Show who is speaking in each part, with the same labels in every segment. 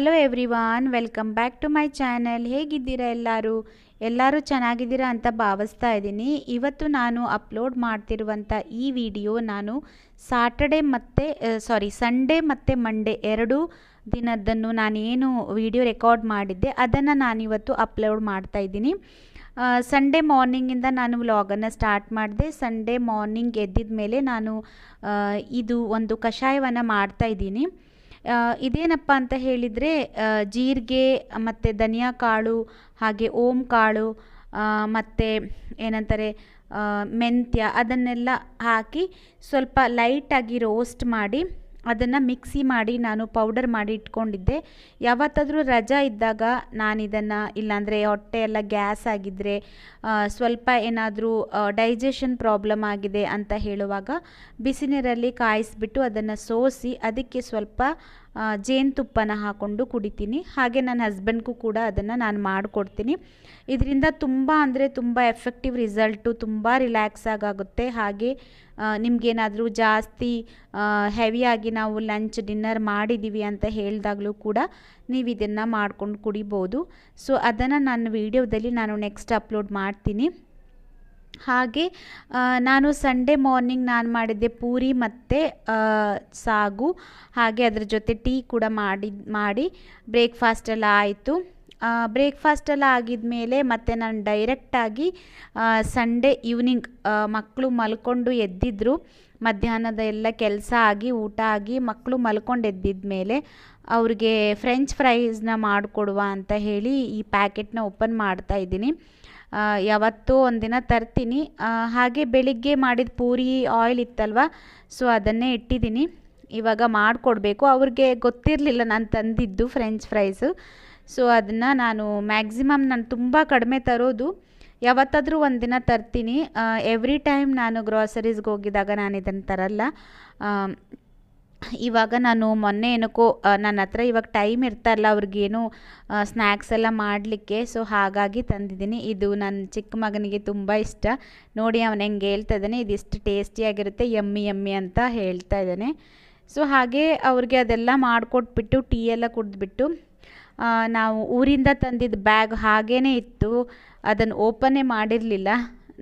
Speaker 1: Hello everyone, welcome back to my channel. ಹೇಗಿದ್ದೀರಾ ಎಲ್ಲರೂ ಚೆನ್ನಾಗಿದ್ದೀರಾ ಅಂತ ಭಾವಿಸ್ತಾ ಇದ್ದೀನಿ. ಇವತ್ತು ನಾನು ಅಪ್ಲೋಡ್ ಮಾಡ್ತಿರುವಂಥ ಈ ವಿಡಿಯೋ ನಾನು ಸಂಡೇ ಮತ್ತು ಮಂಡೇ ಎರಡೂ ದಿನದ್ದನ್ನು ನಾನೇನು ವಿಡಿಯೋ ರೆಕಾರ್ಡ್ ಮಾಡಿದ್ದೆ ಅದನ್ನು ನಾನಿವತ್ತು ಅಪ್ಲೋಡ್ ಮಾಡ್ತಾ ಇದ್ದೀನಿ. ಸಂಡೇ ಮಾರ್ನಿಂಗಿಂದ ನಾನು ವ್ಲಾಗನ್ನು ಸ್ಟಾರ್ಟ್ ಮಾಡಿದೆ. ಸಂಡೇ ಮಾರ್ನಿಂಗ್ ಎದ್ದಿದ ಮೇಲೆ ನಾನು ಇದು ಒಂದು ಕಷಾಯವನ್ನು ಮಾಡ್ತಾಯಿದ್ದೀನಿ. ಇದೇನಪ್ಪ ಅಂತ ಹೇಳಿದರೆ ಜೀರಿಗೆ ಮತ್ತು ಧನಿಯಾ ಕಾಳು, ಹಾಗೆ ಓಂ ಕಾಳು, ಮತ್ತು ಏನಂತಾರೆ ಮೆಂತ್ಯ, ಅದನ್ನೆಲ್ಲ ಹಾಕಿ ಸ್ವಲ್ಪ ಲೈಟಾಗಿ ರೋಸ್ಟ್ ಮಾಡಿ ಅದನ್ನು ಮಿಕ್ಸಿ ಮಾಡಿ ನಾನು ಪೌಡರ್ ಮಾಡಿ ಇಟ್ಕೊಂಡಿದ್ದೆ. ಯಾವತ್ತಾದರೂ ರಜಾ ಇದ್ದಾಗ ನಾನಿದನ್ನು, ಇಲ್ಲಾಂದರೆ ಹೊಟ್ಟೆ ಎಲ್ಲ ಗ್ಯಾಸ್ ಆಗಿದ್ದರೆ, ಸ್ವಲ್ಪ ಏನಾದರೂ ಡೈಜೆಷನ್ ಪ್ರಾಬ್ಲಮ್ ಆಗಿದೆ ಅಂತ ಹೇಳುವಾಗ ಬಿಸಿ ನೀರಲ್ಲಿ ಕಾಯಿಸಿಬಿಟ್ಟು ಅದನ್ನು ಸೋಸಿ ಅದಕ್ಕೆ ಸ್ವಲ್ಪ ಜೇನುತುಪ್ಪನ ಹಾಕ್ಕೊಂಡು ಕುಡಿತೀನಿ. ಹಾಗೆ ನನ್ನ ಹಸ್ಬೆಂಡ್ಗೂ ಕೂಡ ಅದನ್ನು ನಾನು ಮಾಡಿಕೊಡ್ತೀನಿ. ಇದರಿಂದ ತುಂಬ ಅಂದರೆ ತುಂಬ ಎಫೆಕ್ಟಿವ್ ರಿಸಲ್ಟು, ತುಂಬ ರಿಲ್ಯಾಕ್ಸ್ ಆಗುತ್ತೆ. ಹಾಗೆ ನಿಮಗೇನಾದರೂ ಜಾಸ್ತಿ ಹೆವಿಯಾಗಿ ನಾವು ಲಂಚ್ ಡಿನ್ನರ್ ಮಾಡಿದ್ದೀವಿ ಅಂತ ಹೇಳಿದಾಗಲೂ ಕೂಡ ನೀವು ಇದನ್ನು ಮಾಡ್ಕೊಂಡು ಕುಡಿಬೋದು. ಸೊ ಅದನ್ನು ನನ್ನ ವಿಡಿಯೋದಲ್ಲಿ ನಾನು ನೆಕ್ಸ್ಟ್ ಅಪ್ಲೋಡ್ ಮಾಡ್ತೀನಿ. ಹಾಗೆ ನಾನು ಸಂಡೇ ಮಾರ್ನಿಂಗ್ ನಾನು ಮಾಡಿದ್ದೆ ಪೂರಿ ಮತ್ತು ಸಾಗು, ಹಾಗೆ ಅದರ ಜೊತೆ ಟೀ ಕೂಡ ಮಾಡಿ ಬ್ರೇಕ್ಫಾಸ್ಟೆಲ್ಲ ಆಯಿತು. ಬ್ರೇಕ್ಫಾಸ್ಟೆಲ್ಲ ಆಗಿದ ಮೇಲೆ ಮತ್ತು ನಾನು ಡೈರೆಕ್ಟಾಗಿ ಸಂಡೇ ಈವ್ನಿಂಗ್ ಮಕ್ಕಳು ಮಲ್ಕೊಂಡು ಎದ್ದಿದ್ರು, ಮಧ್ಯಾಹ್ನದ ಎಲ್ಲ ಕೆಲಸ ಆಗಿ ಊಟ ಆಗಿ ಮಕ್ಕಳು ಮಲ್ಕೊಂಡು ಎದ್ದಿದ ಮೇಲೆ ಅವ್ರಿಗೆ ಫ್ರೆಂಚ್ ಫ್ರೈಸ್ನ ಮಾಡಿಕೊಡುವ ಅಂತ ಹೇಳಿ ಈ ಪ್ಯಾಕೆಟ್ನ ಓಪನ್ ಮಾಡ್ತಾಯಿದ್ದೀನಿ. ಯಾವತ್ತೂ ಒಂದಿನ ತರ್ತೀನಿ. ಹಾಗೆ ಬೆಳಿಗ್ಗೆ ಮಾಡಿದ ಪೂರಿ ಆಯಿಲ್ ಇತ್ತಲ್ವ, ಸೊ ಅದನ್ನೇ ಇಟ್ಟಿದ್ದೀನಿ. ಇವಾಗ ಮಾಡಿಕೊಡ್ಬೇಕು. ಅವ್ರಿಗೆ ಗೊತ್ತಿರಲಿಲ್ಲ ನಾನು ತಂದಿದ್ದು ಫ್ರೆಂಚ್ ಫ್ರೈಸು. ಸೊ ಅದನ್ನು ನಾನು ಮ್ಯಾಕ್ಸಿಮಮ್ ತುಂಬ ಕಡಿಮೆ ತರೋದು. ಯಾವತ್ತಾದರೂ ಒಂದಿನ ತರ್ತೀನಿ. ಎವ್ರಿ ಟೈಮ್ ನಾನು ಗ್ರಾಸರೀಸ್ಗೆ ಹೋಗಿದಾಗ ನಾನು ಇದನ್ನು ತರಲ್ಲ. ಇವಾಗ ನಾನು ಮೊನ್ನೆ ಏನಕ್ಕೋ ನನ್ನ ಹತ್ರ ಇವಾಗ ಟೈಮ್ ಇರ್ತಾರಲ್ಲ ಅವ್ರಿಗೇನು ಸ್ನ್ಯಾಕ್ಸ್ ಎಲ್ಲ ಮಾಡಲಿಕ್ಕೆ, ಸೊ ಹಾಗಾಗಿ ತಂದಿದ್ದೀನಿ. ಇದು ನನ್ನ ಚಿಕ್ಕ ಮಗನಿಗೆ ತುಂಬ ಇಷ್ಟ. ನೋಡಿ ಅವನು ಹೆಂಗೆ ಹೇಳ್ತಾ ಇದ್ದಾನೆ, ಇದಿಷ್ಟು ಟೇಸ್ಟಿಯಾಗಿರುತ್ತೆ, ಯಮ್ಮಿ ಯಮ್ಮಿ ಅಂತ ಹೇಳ್ತಾ ಇದ್ದಾನೆ. ಸೊ ಹಾಗೆ ಅವ್ರಿಗೆ ಅದೆಲ್ಲ ಮಾಡಿಕೊಟ್ಬಿಟ್ಟು ಟೀ ಎಲ್ಲ ಕುಡಿದ್ಬಿಟ್ಟು ನಾವು ಊರಿಂದ ತಂದಿದ್ದ ಬ್ಯಾಗ್ ಹಾಗೇ ಇತ್ತು, ಅದನ್ನು ಓಪನ್ನೇ ಮಾಡಿರಲಿಲ್ಲ.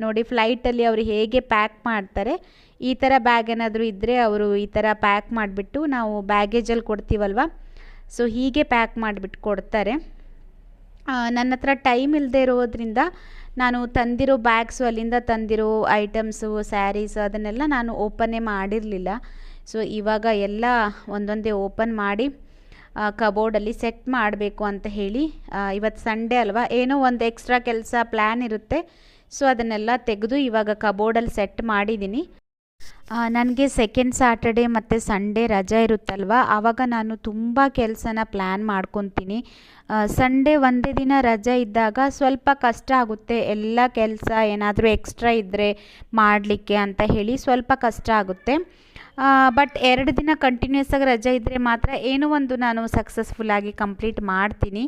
Speaker 1: ನೋಡಿ ಫ್ಲೈಟಲ್ಲಿ ಅವರು ಹೇಗೆ ಪ್ಯಾಕ್ ಮಾಡ್ತಾರೆ, ಈ ಥರ ಬ್ಯಾಗ್ ಏನಾದರೂ ಇದ್ದರೆ ಅವರು ಈ ಥರ ಪ್ಯಾಕ್ ಮಾಡಿಬಿಟ್ಟು, ನಾವು ಬ್ಯಾಗೇಜಲ್ಲಿ ಕೊಡ್ತೀವಲ್ವ, ಸೊ ಹೀಗೆ ಪ್ಯಾಕ್ ಮಾಡಿಬಿಟ್ಟು ಕೊಡ್ತಾರೆ. ನನ್ನ ಹತ್ರ ಟೈಮ್ ಇಲ್ಲದೆ ಇರೋದ್ರಿಂದ ನಾನು ತಂದಿರೋ ಬ್ಯಾಗ್ಸು, ಅಲ್ಲಿಂದ ತಂದಿರೋ ಐಟಮ್ಸು, ಸ್ಯಾರೀಸು ಅದನ್ನೆಲ್ಲ ನಾನು ಓಪನ್ನೇ ಮಾಡಿರಲಿಲ್ಲ. ಸೊ ಇವಾಗ ಎಲ್ಲ ಒಂದೊಂದೇ ಓಪನ್ ಮಾಡಿ ಕಬೋರ್ಡಲ್ಲಿ ಸೆಟ್ ಮಾಡಬೇಕು ಅಂತ ಹೇಳಿ, ಇವತ್ತು ಸಂಡೇ ಅಲ್ವಾ, ಏನೋ ಒಂದು ಎಕ್ಸ್ಟ್ರಾ ಕೆಲಸ ಪ್ಲ್ಯಾನ್ ಇರುತ್ತೆ. ಸೊ ಅದನ್ನೆಲ್ಲ ತೆಗೆದು ಇವಾಗ ಕಬೋರ್ಡಲ್ಲಿ ಸೆಟ್ ಮಾಡಿದ್ದೀನಿ. ನನಗೆ ಸೆಕೆಂಡ್ ಸ್ಯಾಟರ್ಡೇ ಮತ್ತು ಸಂಡೇ ರಜೆ ಇರುತ್ತಲ್ವ, ಆವಾಗ ನಾನು ತುಂಬ ಕೆಲಸನ ಪ್ಲ್ಯಾನ್ ಮಾಡ್ಕೊತೀನಿ. ಸಂಡೇ ಒಂದೇ ದಿನ ರಜೆ ಇದ್ದಾಗ ಸ್ವಲ್ಪ ಕಷ್ಟ ಆಗುತ್ತೆ, ಎಲ್ಲ ಕೆಲಸ ಏನಾದರೂ ಎಕ್ಸ್ಟ್ರಾ ಇದ್ದರೆ ಮಾಡಲಿಕ್ಕೆ ಅಂತ ಹೇಳಿ ಸ್ವಲ್ಪ ಕಷ್ಟ ಆಗುತ್ತೆ. ಬಟ್ 2 ದಿನ ಕಂಟಿನ್ಯೂಸ್ ಆಗಿ ರಜೆ ಇದ್ದರೆ ಮಾತ್ರ ಏನೋ ಒಂದು ನಾನು ಸಕ್ಸಸ್ಫುಲ್ಲಾಗಿ ಕಂಪ್ಲೀಟ್ ಮಾಡ್ತೀನಿ.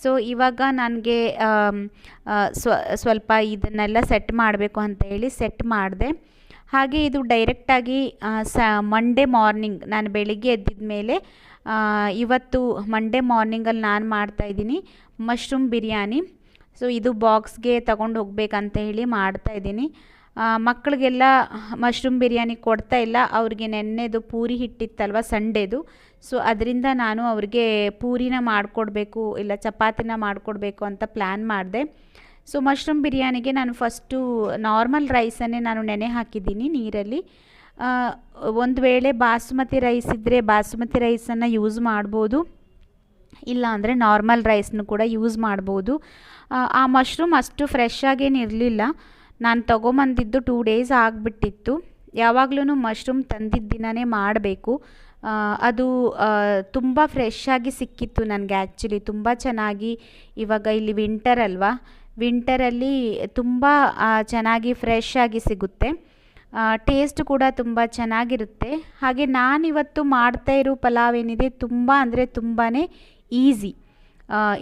Speaker 1: ಸೊ ಇವಾಗ ನನಗೆ ಸ್ವಲ್ಪ ಇದನ್ನೆಲ್ಲ ಸೆಟ್ ಮಾಡಬೇಕು ಅಂತ ಹೇಳಿ ಸೆಟ್ ಮಾಡಿದೆ. ಹಾಗೆ ಇದು ಡೈರೆಕ್ಟಾಗಿ ಮಂಡೇ ಮಾರ್ನಿಂಗ್ ನಾನು ಬೆಳಿಗ್ಗೆ ಎದ್ದಿದ ಮೇಲೆ ಇವತ್ತು ಮಂಡೇ ಮಾರ್ನಿಂಗಲ್ಲಿ ನಾನು ಮಾಡ್ತಾಯಿದ್ದೀನಿ ಮಶ್ರೂಮ್ ಬಿರಿಯಾನಿ. ಸೊ ಇದು ಬಾಕ್ಸ್ಗೆ ತಗೊಂಡು ಹೋಗ್ಬೇಕಂತ ಹೇಳಿ ಮಾಡ್ತಾಯಿದ್ದೀನಿ. ಮಕ್ಕಳಿಗೆಲ್ಲ ಮಶ್ರೂಮ್ ಬಿರಿಯಾನಿ ಕೊಡ್ತಾ ಇಲ್ಲ, ಅವ್ರಿಗೆ ನೆನ್ನೆದು ಪೂರಿ ಹಿಟ್ಟಿತ್ತಲ್ವ ಸಂಡೇದು, ಸೊ ಅದರಿಂದ ನಾನು ಅವ್ರಿಗೆ ಪೂರಿನ ಮಾಡಿಕೊಡ್ಬೇಕು ಇಲ್ಲ ಚಪಾತಿನ ಮಾಡಿಕೊಡ್ಬೇಕು ಅಂತ ಪ್ಲ್ಯಾನ್ ಮಾಡಿದೆ. ಸೊ ಮಶ್ರೂಮ್ ಬಿರಿಯಾನಿಗೆ ನಾನು ಫಸ್ಟು ನಾರ್ಮಲ್ ರೈಸನ್ನೇ ನಾನು ನೆನೆ ಹಾಕಿದ್ದೀನಿ ನೀರಲ್ಲಿ. ಒಂದು ವೇಳೆ ಬಾಸುಮತಿ ರೈಸ್ ಇದ್ದರೆ ಬಾಸುಮತಿ ರೈಸನ್ನು ಯೂಸ್ ಮಾಡ್ಬೋದು, ಇಲ್ಲ ಅಂದರೆ ನಾರ್ಮಲ್ ರೈಸ್ನು ಕೂಡ ಯೂಸ್ ಮಾಡ್ಬೋದು. ಆ ಮಶ್ರೂಮ್ ಅಷ್ಟು ಫ್ರೆಶ್ ಆಗೇನು ಇರಲಿಲ್ಲ, ನಾನು ತೊಗೊಂಬಂದಿದ್ದು 2 ಡೇಸ್ ಆಗಿಬಿಟ್ಟಿತ್ತು. ಯಾವಾಗಲೂ ಮಶ್ರೂಮ್ ತಂದಿದ್ದ ದಿನವೇ ಮಾಡಬೇಕು. ಅದು ತುಂಬ ಫ್ರೆಶ್ ಆಗಿ ಸಿಕ್ಕಿತ್ತು ನನಗೆ. ಆ್ಯಕ್ಚುಲಿ ತುಂಬ ಚೆನ್ನಾಗಿ, ಇವಾಗ ಇಲ್ಲಿ ವಿಂಟರ್ ಅಲ್ವಾ, ವಿಂಟರಲ್ಲಿ ತುಂಬ ಚೆನ್ನಾಗಿ ಫ್ರೆಶ್ ಆಗಿ ಸಿಗುತ್ತೆ. ಟೇಸ್ಟ್ ಕೂಡ ತುಂಬ ಚೆನ್ನಾಗಿರುತ್ತೆ. ಹಾಗೆ ನಾನಿವತ್ತು ಮಾಡ್ತಾ ಇರೋ ಪಲಾವ್ ಏನಿದೆ ತುಂಬ ಅಂದರೆ ತುಂಬಾ ಈಸಿ.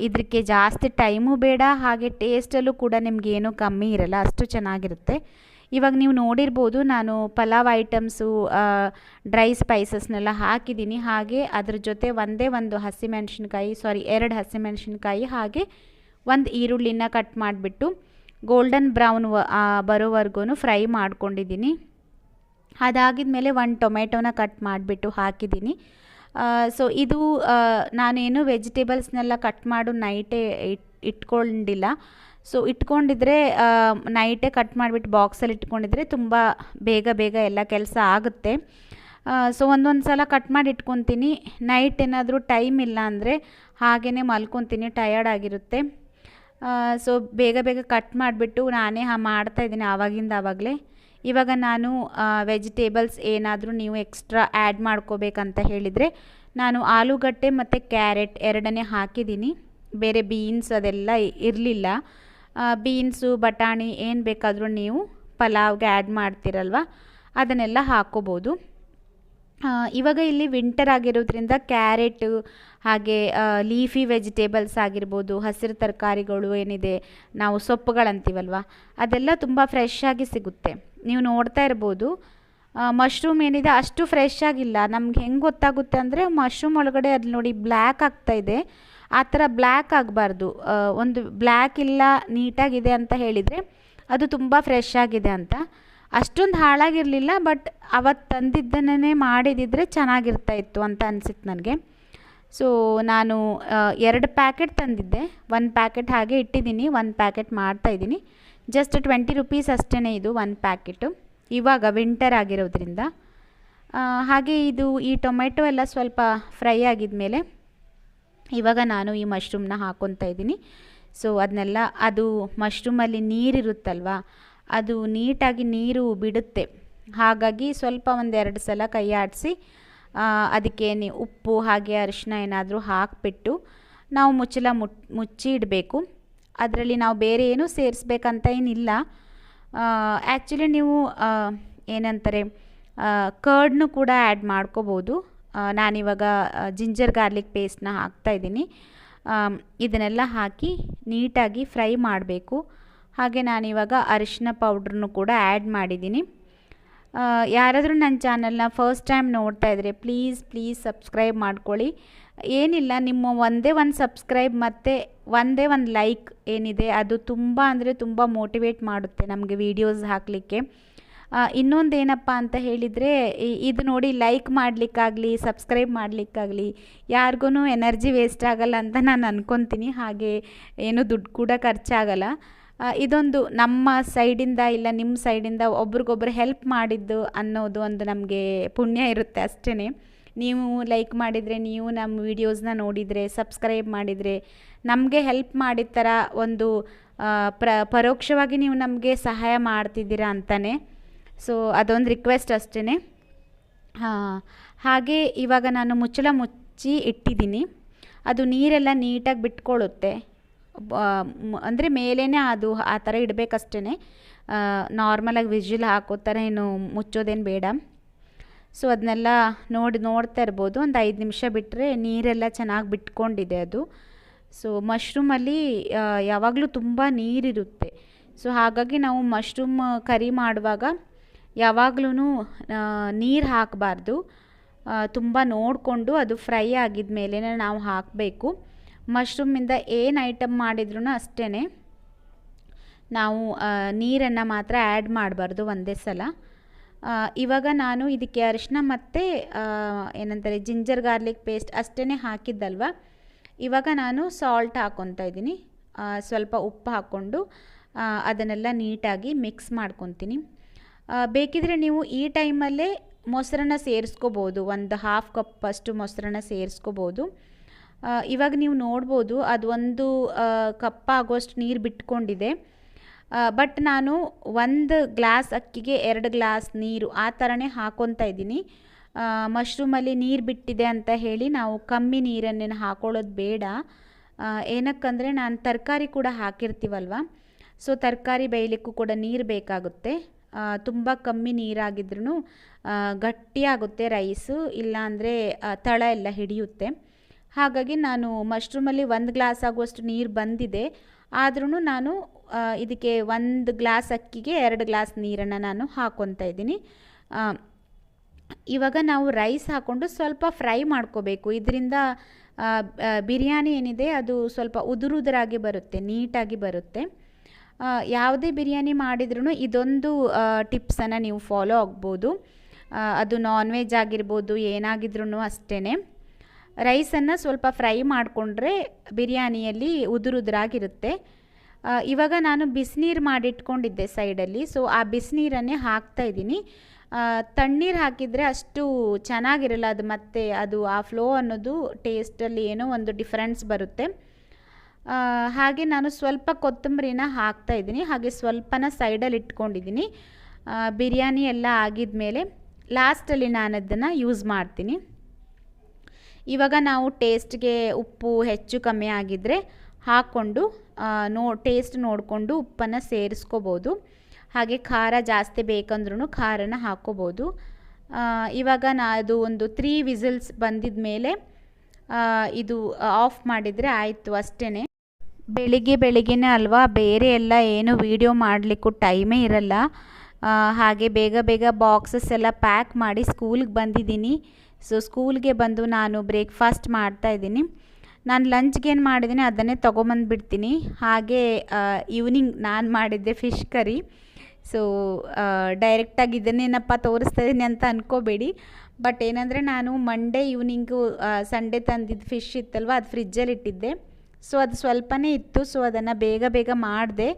Speaker 1: ಇದಕ್ಕೆ ಜಾಸ್ತಿ ಟೈಮು ಬೇಡ, ಹಾಗೆ ಟೇಸ್ಟಲ್ಲೂ ಕೂಡ ನಿಮಗೇನೂ ಕಮ್ಮಿ ಇರಲ್ಲ, ಅಷ್ಟು ಚೆನ್ನಾಗಿರುತ್ತೆ. ಇವಾಗ ನೀವು ನೋಡಿರ್ಬೋದು ನಾನು ಪಲಾವ್ ಐಟಮ್ಸು ಡ್ರೈ ಸ್ಪೈಸಸ್ನೆಲ್ಲ ಹಾಕಿದ್ದೀನಿ. ಹಾಗೆ ಅದ್ರ ಜೊತೆ ಒಂದೇ ಒಂದು ಹಸಿಮೆಣ್ಸಿನ್ಕಾಯಿ, ಸಾರಿ 2 ಹಸಿಮೆಣ್ಸಿನ್ಕಾಯಿ, ಹಾಗೆ ಒಂದು ಈರುಳ್ಳಿನ ಕಟ್ ಮಾಡಿಬಿಟ್ಟು ಗೋಲ್ಡನ್ ಬ್ರೌನ್ ಬರೋವರೆಗೂ ಫ್ರೈ ಮಾಡ್ಕೊಂಡಿದ್ದೀನಿ. ಅದಾಗಿದ ಮೇಲೆ 1 ಟೊಮೆಟೊನ ಕಟ್ ಮಾಡಿಬಿಟ್ಟು ಹಾಕಿದ್ದೀನಿ. ಸೊ ಇದು ನಾನೇನು ವೆಜಿಟೇಬಲ್ಸ್ನೆಲ್ಲ ಕಟ್ ಮಾಡು ನೈಟೇ ಇಟ್ಕೊಂಡಿಲ್ಲ. ಸೊ ಇಟ್ಕೊಂಡಿದ್ರೆ ನೈಟೇ ಕಟ್ ಮಾಡಿಬಿಟ್ಟು ಬಾಕ್ಸಲ್ಲಿ ಇಟ್ಕೊಂಡಿದ್ರೆ ತುಂಬ ಬೇಗ ಎಲ್ಲ ಕೆಲಸ ಆಗುತ್ತೆ. ಸೊ ಒಂದೊಂದು ಸಲ ಕಟ್ ಮಾಡಿ ಇಟ್ಕೊತೀನಿ. ನೈಟ್ ಏನಾದರೂ ಟೈಮ್ ಇಲ್ಲ ಅಂದರೆ ಹಾಗೇ ಮಲ್ಕೊತೀನಿ, ಟಯರ್ಡ್ ಆಗಿರುತ್ತೆ. ಸೊ ಬೇಗ ಕಟ್ ಮಾಡಿಬಿಟ್ಟು ನಾನೇ ಮಾಡ್ತಾಯಿದ್ದೀನಿ ಆವಾಗಲೇ. ಇವಾಗ ನಾನು ವೆಜಿಟೇಬಲ್ಸ್ ಏನಾದರೂ ನೀವು ಎಕ್ಸ್ಟ್ರಾ ಆ್ಯಡ್ ಮಾಡ್ಕೋಬೇಕಂತ ಹೇಳಿದರೆ ನಾನು ಆಲೂಗಡ್ಡೆ ಮತ್ತು ಕ್ಯಾರೆಟ್ 2 ಹಾಕಿದ್ದೀನಿ. ಬೇರೆ ಬೀನ್ಸ್ ಅದೆಲ್ಲ ಇರಲಿಲ್ಲ. ಬೀನ್ಸು, ಬಟಾಣಿ ಏನು ಬೇಕಾದರೂ ನೀವು ಪಲಾವ್ಗೆ ಆ್ಯಡ್ ಮಾಡ್ತೀರಲ್ವ, ಅದನ್ನೆಲ್ಲ ಹಾಕ್ಕೋಬೋದು. ಇವಾಗ ಇಲ್ಲಿ ವಿಂಟರ್ ಆಗಿರೋದ್ರಿಂದ ಕ್ಯಾರೆಟು ಹಾಗೆ ಲೀಫಿ ವೆಜಿಟೇಬಲ್ಸ್ ಆಗಿರ್ಬೋದು, ಹಸಿರು ತರಕಾರಿಗಳು ಏನಿದೆ ನಾವು ಸೊಪ್ಪುಗಳಂತೀವಲ್ವ, ಅದೆಲ್ಲ ತುಂಬ ಫ್ರೆಶ್ ಆಗಿ ಸಿಗುತ್ತೆ. ನೀವು ನೋಡ್ತಾ ಇರ್ಬೋದು ಮಶ್ರೂಮ್ ಏನಿದೆ ಅಷ್ಟು ಫ್ರೆಶ್ ಆಗಿಲ್ಲ. ನಮ್ಗೆ ಹೆಂಗೆ ಗೊತ್ತಾಗುತ್ತೆ ಅಂದರೆ ಮಶ್ರೂಮ್ ಒಳಗಡೆ ಅದು ನೋಡಿ ಬ್ಲ್ಯಾಕ್ ಆಗ್ತಾಯಿದೆ. ಆ ಥರ ಬ್ಲ್ಯಾಕ್ ಆಗಬಾರ್ದು. ಒಂದು ಬ್ಲ್ಯಾಕ್ ಇಲ್ಲ ನೀಟಾಗಿದೆ ಅಂತ ಹೇಳಿದರೆ ಅದು ತುಂಬ ಫ್ರೆಶ್ ಆಗಿದೆ ಅಂತ. ಅಷ್ಟೊಂದು ಹಾಳಾಗಿರಲಿಲ್ಲ, ಬಟ್ ಅವತ್ತು ತಂದಿದ್ದನ್ನೇ ಮಾಡಿದಿದ್ರೆ ಚೆನ್ನಾಗಿರ್ತಾಯಿತ್ತು ಅಂತ ಅನಿಸಿತ್ತು ನನಗೆ. ಸೊ ನಾನು 2 ಪ್ಯಾಕೆಟ್ ತಂದಿದ್ದೆ, 1 ಪ್ಯಾಕೆಟ್ ಹಾಗೆ ಇಟ್ಟಿದ್ದೀನಿ, 1 ಪ್ಯಾಕೆಟ್ ಮಾಡ್ತಾಯಿದ್ದೀನಿ. ಜಸ್ಟ್ 20 ರೂಪೀಸ್ ಅಷ್ಟೇ ಇದು 1 ಪ್ಯಾಕೆಟು, ಇವಾಗ ವಿಂಟರ್ ಆಗಿರೋದ್ರಿಂದ. ಹಾಗೆ ಈ ಟೊಮೆಟೊ ಎಲ್ಲ ಸ್ವಲ್ಪ ಫ್ರೈ ಆಗಿದ್ಮೇಲೆ ಇವಾಗ ನಾನು ಈ ಮಶ್ರೂಮ್ನ ಹಾಕ್ಕೊತಾ ಇದ್ದೀನಿ. ಸೊ ಅದನ್ನೆಲ್ಲ, ಅದು ಮಶ್ರೂಮಲ್ಲಿ ನೀರಿರುತ್ತಲ್ವ, ಅದು ನೀಟಾಗಿ ನೀರು ಬಿಡುತ್ತೆ. ಹಾಗಾಗಿ ಸ್ವಲ್ಪ 1-2 ಸಲ ಕೈ ಆಡಿಸಿ ಅದಕ್ಕೆ ಉಪ್ಪು ಹಾಗೆ ಅರಿಶಿನ ಏನಾದರೂ ಹಾಕಿಬಿಟ್ಟು ನಾವು ಮುಚ್ಚಿ ಇಡಬೇಕು. ಅದರಲ್ಲಿ ನಾವು ಬೇರೆ ಏನೂ ಸೇರಿಸ್ಬೇಕಂತ ಏನಿಲ್ಲ. ಆ್ಯಕ್ಚುಲಿ ನೀವು ಏನಂತಾರೆ ಕರ್ಡ್ನು ಕೂಡ ಆ್ಯಡ್ ಮಾಡ್ಕೋಬೋದು. ನಾನಿವಾಗ ಜಿಂಜರ್ ಗಾರ್ಲಿಕ್ ಪೇಸ್ಟ್ನ ಹಾಕ್ತಾಯಿದ್ದೀನಿ. ಇದನ್ನೆಲ್ಲ ಹಾಕಿ ನೀಟಾಗಿ ಫ್ರೈ ಮಾಡಬೇಕು. ಹಾಗೆ ನಾನಿವಾಗ ಅರಿಶಿನ ಪೌಡ್ರನ್ನು ಕೂಡ ಆ್ಯಡ್ ಮಾಡಿದ್ದೀನಿ. ಯಾರಾದರೂ ನನ್ನ ಚಾನಲ್ನ ಫಸ್ಟ್ ಟೈಮ್ ನೋಡ್ತಾ ಇದ್ದರೆ ಪ್ಲೀಸ್ ಸಬ್ಸ್ಕ್ರೈಬ್ ಮಾಡ್ಕೊಳ್ಳಿ. ಏನಿಲ್ಲ, ನಿಮ್ಮ ಒಂದೇ ಒಂದು ಸಬ್ಸ್ಕ್ರೈಬ್ ಮತ್ತು ಒಂದೇ ಒಂದು ಲೈಕ್ ಏನಿದೆ ಅದು ತುಂಬ ಅಂದರೆ ತುಂಬ ಮೋಟಿವೇಟ್ ಮಾಡುತ್ತೆ ನಮಗೆ ವೀಡಿಯೋಸ್ ಹಾಕಲಿಕ್ಕೆ. ಇನ್ನೊಂದೇನಪ್ಪ ಅಂತ ಹೇಳಿದರೆ, ಇದು ನೋಡಿ ಲೈಕ್ ಮಾಡಲಿಕ್ಕಾಗಲಿ ಸಬ್ಸ್ಕ್ರೈಬ್ ಮಾಡಲಿಕ್ಕಾಗಲಿ ಯಾರಿಗೂ ಎನರ್ಜಿ ವೇಸ್ಟ್ ಆಗಲ್ಲ ಅಂತ ನಾನು ಅಂದ್ಕೊತೀನಿ. ಹಾಗೆ ಏನೂ ದುಡ್ಡು ಕೂಡ ಖರ್ಚಾಗಲ್ಲ. ಇದೊಂದು ನಮ್ಮ ಸೈಡಿಂದ ಇಲ್ಲ ನಿಮ್ಮ ಸೈಡಿಂದ ಒಬ್ರಿಗೊಬ್ರು ಹೆಲ್ಪ್ ಮಾಡಿದ್ದು ಅನ್ನೋದು ಒಂದು ನಮಗೆ ಪುಣ್ಯ ಇರುತ್ತೆ ಅಷ್ಟೇ. ನೀವು ಲೈಕ್ ಮಾಡಿದರೆ, ನೀವು ನಮ್ಮ ವೀಡಿಯೋಸ್ನ ನೋಡಿದರೆ, ಸಬ್ಸ್ಕ್ರೈಬ್ ಮಾಡಿದರೆ ನಮಗೆ ಹೆಲ್ಪ್ ಮಾಡಿದ ಥರ ಒಂದು ಪರೋಕ್ಷವಾಗಿ ನೀವು ನಮಗೆ ಸಹಾಯ ಮಾಡ್ತಿದ್ದೀರಾ ಅಂತಲೇ. ಸೊ ಅದೊಂದು ರಿಕ್ವೆಸ್ಟ್ ಅಷ್ಟೇ. ಹಾಗೆ ಇವಾಗ ನಾನು ಮುಚ್ಚಿ ಇಟ್ಟಿದ್ದೀನಿ. ಅದು ನೀರೆಲ್ಲ ನೀಟಾಗಿ ಬಿಟ್ಕೊಳ್ಳುತ್ತೆ. ಅಂದರೆ ಮೇಲೇ ಅದು ಆ ಥರ ಇಡಬೇಕಷ್ಟೇ. ನಾರ್ಮಲಾಗಿ ವಿಜಿಲ್ ಹಾಕೋ ಥರ ಏನು ಮುಚ್ಚೋದೇನು ಬೇಡ. ಸೊ ಅದನ್ನೆಲ್ಲ ನೋಡ್ತಾ ಇರ್ಬೋದು. ಒಂದು 5 ನಿಮಿಷ ಬಿಟ್ಟರೆ ನೀರೆಲ್ಲ ಚೆನ್ನಾಗಿ ಬಿಟ್ಕೊಂಡಿದೆ ಅದು. ಸೊ ಮಶ್ರೂಮಲ್ಲಿ ಯಾವಾಗಲೂ ತುಂಬ ನೀರಿರುತ್ತೆ. ಸೊ ಹಾಗಾಗಿ ನಾವು ಮಶ್ರೂಮ್ ಕರಿ ಮಾಡುವಾಗ ಯಾವಾಗಲೂ ನೀರು ಹಾಕಬಾರ್ದು. ತುಂಬ ನೋಡಿಕೊಂಡು ಅದು ಫ್ರೈ ಆಗಿದ ಮೇಲೇ ನಾವು ಹಾಕಬೇಕು. ಮಶ್ರೂಮಿಂದ ಏನು ಐಟಮ್ ಮಾಡಿದ್ರೂ ಅಷ್ಟೇ, ನಾವು ನೀರನ್ನು ಮಾತ್ರ ಆ್ಯಡ್ ಮಾಡಬಾರ್ದು ಒಂದೇ ಸಲ. ಇವಾಗ ನಾನು ಇದಕ್ಕೆ ಅರಿಶಿನ ಮತ್ತು ಏನಂತಾರೆ ಜಿಂಜರ್ ಗಾರ್ಲಿಕ್ ಪೇಸ್ಟ್ ಅಷ್ಟೇ ಹಾಕಿದ್ದಲ್ವ. ಇವಾಗ ನಾನು ಸಾಲ್ಟ್ ಹಾಕ್ಕೊತಾ ಇದ್ದೀನಿ. ಸ್ವಲ್ಪ ಉಪ್ಪು ಹಾಕ್ಕೊಂಡು ಅದನ್ನೆಲ್ಲ ನೀಟಾಗಿ ಮಿಕ್ಸ್ ಮಾಡ್ಕೊತೀನಿ. ಬೇಕಿದ್ರೆ ನೀವು ಈ ಟೈಮಲ್ಲೇ ಮೊಸರನ್ನ ಸೇರಿಸ್ಕೋಬೋದು. ಒಂದು 1/2 ಕಪ್ ಅಷ್ಟು ಮೊಸರನ್ನ ಸೇರಿಸ್ಕೋಬೋದು. ಇವಾಗ ನೀವು ನೋಡ್ಬೋದು ಅದು 1 ಕಪ್ ಆಗೋಷ್ಟು ನೀರು ಬಿಟ್ಕೊಂಡಿದೆ. ಬಟ್ ನಾನು 1 ಗ್ಲಾಸ್ ಅಕ್ಕಿಗೆ 2 ಗ್ಲಾಸ್ ನೀರು ಆ ಥರನೇ ಹಾಕ್ಕೊತಾ ಇದ್ದೀನಿ. ಮಶ್ರೂಮಲ್ಲಿ ನೀರು ಬಿಟ್ಟಿದೆ ಅಂತ ಹೇಳಿ ನಾವು ಕಮ್ಮಿ ನೀರನ್ನೇನು ಹಾಕೊಳ್ಳೋದು ಬೇಡ. ಏನಕ್ಕಂದರೆ ನಾನು ತರಕಾರಿ ಕೂಡ ಹಾಕಿರ್ತೀವಲ್ವ, ಸೊ ತರಕಾರಿ ಬೇಯಲಿಕ್ಕೂ ಕೂಡ ನೀರು ಬೇಕಾಗುತ್ತೆ. ತುಂಬ ಕಮ್ಮಿ ನೀರಾಗಿದ್ರೂ ಗಟ್ಟಿಯಾಗುತ್ತೆ ರೈಸು, ಇಲ್ಲಾಂದರೆ ತಳ ಎಲ್ಲ ಹಿಡಿಯುತ್ತೆ. ಹಾಗಾಗಿ ನಾನು ಮಶ್ರೂಮಲ್ಲಿ 1 ಗ್ಲಾಸ್ ಆಗುವಷ್ಟು ನೀರು ಬಂದಿದೆ. ಆದ್ರೂ ನಾನು ಇದಕ್ಕೆ 1 ಗ್ಲಾಸ್ ಅಕ್ಕಿಗೆ 2 ಗ್ಲಾಸ್ ನೀರನ್ನು ನಾನು ಹಾಕ್ಕೊತಾ ಇದ್ದೀನಿ. ಇವಾಗ ನಾವು ರೈಸ್ ಹಾಕ್ಕೊಂಡು ಸ್ವಲ್ಪ ಫ್ರೈ ಮಾಡ್ಕೋಬೇಕು. ಇದರಿಂದ ಬಿರಿಯಾನಿ ಏನಿದೆ ಅದು ಸ್ವಲ್ಪ ಉದುರಾಗಿ ಬರುತ್ತೆ, ನೀಟಾಗಿ ಬರುತ್ತೆ. ಯಾವುದೇ ಬಿರಿಯಾನಿ ಮಾಡಿದ್ರೂ ಇದೊಂದು ಟಿಪ್ಸನ್ನು ನೀವು ಫಾಲೋ ಆಗ್ಬೋದು. ಅದು ನಾನ್ ವೆಜ್ ಆಗಿರ್ಬೋದು, ಏನಾಗಿದ್ರೂ ಅಷ್ಟೇ. ರೈಸನ್ನು ಸ್ವಲ್ಪ ಫ್ರೈ ಮಾಡಿಕೊಂಡ್ರೆ ಬಿರಿಯಾನಿಯಲ್ಲಿ ಉದುರಾಗಿರುತ್ತೆ. ಇವಾಗ ನಾನು ಬಿಸಿನೀರು ಮಾಡಿಟ್ಕೊಂಡಿದ್ದೆ ಸೈಡಲ್ಲಿ, ಸೊ ಆ ಬಿಸಿನೀರನ್ನೇ ಹಾಕ್ತಾಯಿದ್ದೀನಿ. ತಣ್ಣೀರು ಹಾಕಿದರೆ ಅಷ್ಟು ಚೆನ್ನಾಗಿರಲ್ಲ ಅದು, ಮತ್ತು ಅದು ಆ ಫ್ಲೋ ಅನ್ನೋದು ಟೇಸ್ಟಲ್ಲಿ ಏನೋ ಒಂದು ಡಿಫ್ರೆನ್ಸ್ ಬರುತ್ತೆ. ಹಾಗೆ ನಾನು ಸ್ವಲ್ಪ ಕೊತ್ತಂಬರಿನ ಹಾಕ್ತಾಯಿದ್ದೀನಿ, ಹಾಗೆ ಸ್ವಲ್ಪನ ಸೈಡಲ್ಲಿ ಇಟ್ಕೊಂಡಿದ್ದೀನಿ. ಬಿರಿಯಾನಿ ಎಲ್ಲ ಆಗಿದ್ಮೇಲೆ ಲಾಸ್ಟಲ್ಲಿ ನಾನು ಅದನ್ನು ಯೂಸ್ ಮಾಡ್ತೀನಿ. ಇವಾಗ ನಾವು ಟೇಸ್ಟ್ಗೆ ಉಪ್ಪು ಹೆಚ್ಚು ಕಮ್ಮಿ ಆಗಿದ್ದರೆ ಹಾಕ್ಕೊಂಡು ಟೇಸ್ಟ್ ನೋಡಿಕೊಂಡು ಉಪ್ಪನ್ನು ಸೇರಿಸ್ಕೋಬೋದು. ಹಾಗೆ ಖಾರ ಜಾಸ್ತಿ ಬೇಕಂದ್ರೂ ಖಾರನ ಹಾಕ್ಕೋಬೋದು. ಇವಾಗ ಅದು ಒಂದು 3 ವಿಸಿಲ್ಸ್ ಬಂದಿದ ಮೇಲೆ ಇದು ಆಫ್ ಮಾಡಿದರೆ ಆಯಿತು, ಅಷ್ಟೇ. ಬೆಳಿಗ್ಗೆನೇ ಅಲ್ವಾ, ಬೇರೆ ಎಲ್ಲ ಏನು ವೀಡಿಯೋ ಮಾಡಲಿಕ್ಕೂ ಟೈಮೇ ಇರಲ್ಲ. ಹಾಗೆ ಬೇಗ ಬಾಕ್ಸಸ್ ಎಲ್ಲ ಪ್ಯಾಕ್ ಮಾಡಿ ಸ್ಕೂಲ್ಗೆ ಬಂದಿದ್ದೀನಿ. ಸೊ ಸ್ಕೂಲ್ಗೆ ಬಂದು ನಾನು ಬ್ರೇಕ್ಫಾಸ್ಟ್ ಮಾಡ್ತಾಯಿದ್ದೀನಿ. ನಾನು ಲಂಚ್ಗೆ ಏನು ಮಾಡಿದ್ದೀನಿ ಅದನ್ನೇ ತೊಗೊಂಬಂದುಬಿಡ್ತೀನಿ. ಹಾಗೆ ಈವ್ನಿಂಗ್ ನಾನು ಮಾಡಿದ್ದೆ ಫಿಶ್ ಕರಿ. ಸೊ ಡೈರೆಕ್ಟಾಗಿ ಇದನ್ನೇನಪ್ಪ ತೋರಿಸ್ತಾ ಇದ್ದೀನಿ ಅಂತ ಅಂದ್ಕೋಬೇಡಿ. ಬಟ್ ಏನಂದರೆ ನಾನು ಮಂಡೇ ಈವ್ನಿಂಗು ಸಂಡೇ ತಂದಿದ್ದು ಫಿಶ್ ಇತ್ತಲ್ವ, ಅದು ಫ್ರಿಜ್ಜಲ್ಲಿ ಇಟ್ಟಿದ್ದೆ. ಸೊ ಅದು ಸ್ವಲ್ಪನೇ ಇತ್ತು, ಸೊ ಅದನ್ನು ಬೇಗ ಮಾಡಿದೆ.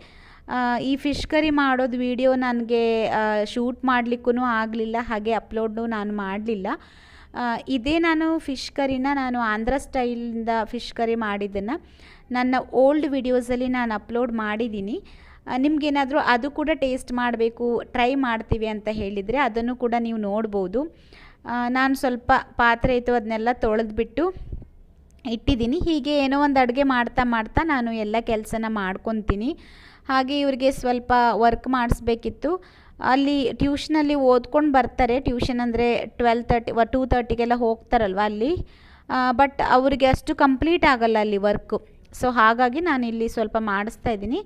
Speaker 1: ಈ ಫಿಶ್ ಕರಿ ಮಾಡೋದು ವಿಡಿಯೋ ನನಗೆ ಶೂಟ್ ಮಾಡಲಿಕ್ಕೂ ಆಗಲಿಲ್ಲ, ಹಾಗೆ ಅಪ್ಲೋಡು ನಾನು ಮಾಡಲಿಲ್ಲ. ಇದೇ ನಾನು ಫಿಶ್ ಕರಿನ ನಾನು ಆಂಧ್ರ ಸ್ಟೈಲಿಂದ ಫಿಶ್ ಕರಿ ಮಾಡಿದ್ದನ್ನು ನನ್ನ ಓಲ್ಡ್ ವಿಡಿಯೋಸಲ್ಲಿ ನಾನು ಅಪ್ಲೋಡ್ ಮಾಡಿದ್ದೀನಿ. ನಿಮಗೇನಾದರೂ ಅದು ಕೂಡ ಟೇಸ್ಟ್ ಮಾಡಬೇಕು, ಟ್ರೈ ಮಾಡ್ತೀವಿ ಅಂತ ಹೇಳಿದರೆ ಅದನ್ನು ಕೂಡ ನೀವು ನೋಡ್ಬೋದು. ನಾನು ಸ್ವಲ್ಪ ಪಾತ್ರೆ ಇತ್ತು, ಅದನ್ನೆಲ್ಲ ತೊಳೆದ್ಬಿಟ್ಟು ಇಟ್ಟಿದ್ದೀನಿ. ಹೀಗೆ ಏನೋ ಒಂದು ಅಡುಗೆ ಮಾಡ್ತಾ ನಾನು ಎಲ್ಲ ಕೆಲಸನ ಮಾಡ್ಕೊತೀನಿ. ಹಾಗೆ ಇವರಿಗೆ ಸ್ವಲ್ಪ ವರ್ಕ್ ಮಾಡಿಸ್ಬೇಕಿತ್ತು. ಅಲ್ಲಿ ಟ್ಯೂಷನಲ್ಲಿ ಓದ್ಕೊಂಡು ಬರ್ತಾರೆ. ಟ್ಯೂಷನ್ ಅಂದರೆ 12:30 2:30ಗೆಲ್ಲ ಹೋಗ್ತಾರಲ್ವ ಅಲ್ಲಿ. ಬಟ್ ಅವರಿಗೆ ಅಷ್ಟು ಕಂಪ್ಲೀಟ್ ಆಗಲ್ಲ ಅಲ್ಲಿ ವರ್ಕು. ಸೊ ಹಾಗಾಗಿ ನಾನು ಇಲ್ಲಿ ಸ್ವಲ್ಪ ಮಾಡಿಸ್ತಾ ಇದ್ದೀನಿ.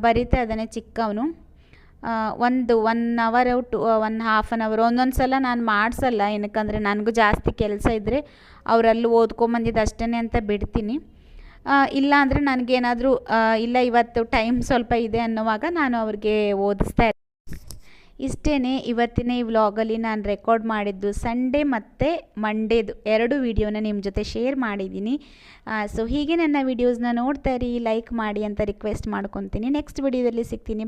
Speaker 1: ಬರೀತಾ ಇದ್ದಾನೆ ಚಿಕ್ಕವನು. 1 ಅವರ್ 1.5 ಅವರ್ ಒಂದೊಂದು ಸಲ ನಾನು ಮಾಡಿಸಲ್ಲ, ಏನಕ್ಕಂದರೆ ನನಗೂ ಜಾಸ್ತಿ ಕೆಲಸ ಇದ್ದರೆ ಅವರಲ್ಲಿ ಓದ್ಕೊಂಬಂದಿದ್ದು ಅಷ್ಟೇ ಅಂತ ಬಿಡ್ತೀನಿ. ಇಲ್ಲ ಅಂದರೆ ನನಗೇನಾದರೂ ಇಲ್ಲ ಇವತ್ತು ಟೈಮ್ ಸ್ವಲ್ಪ ಇದೆ ಅನ್ನೋವಾಗ ನಾನು ಅವ್ರಿಗೆ ಓದಿಸ್ತಾ ಇರ್ತೀನಿ. ಇಷ್ಟೇ ಇವತ್ತಿನ ಈ ವ್ಲಾಗಲ್ಲಿ ನಾನು ರೆಕಾರ್ಡ್ ಮಾಡಿದ್ದು ಸಂಡೇ ಮತ್ತು ಮಂಡೇದು 2 ವೀಡಿಯೋನ ನಿಮ್ಮ ಜೊತೆ ಶೇರ್ ಮಾಡಿದ್ದೀನಿ. ಸೊ ಹೀಗೆ ನನ್ನ ವೀಡಿಯೋಸ್ನ ನೋಡ್ತಾ ಇರಿ, ಲೈಕ್ ಮಾಡಿ ಅಂತ ರಿಕ್ವೆಸ್ಟ್ ಮಾಡ್ಕೊತೀನಿ. ನೆಕ್ಸ್ಟ್ ವಿಡಿಯೋದಲ್ಲಿ ಸಿಗ್ತೀನಿ.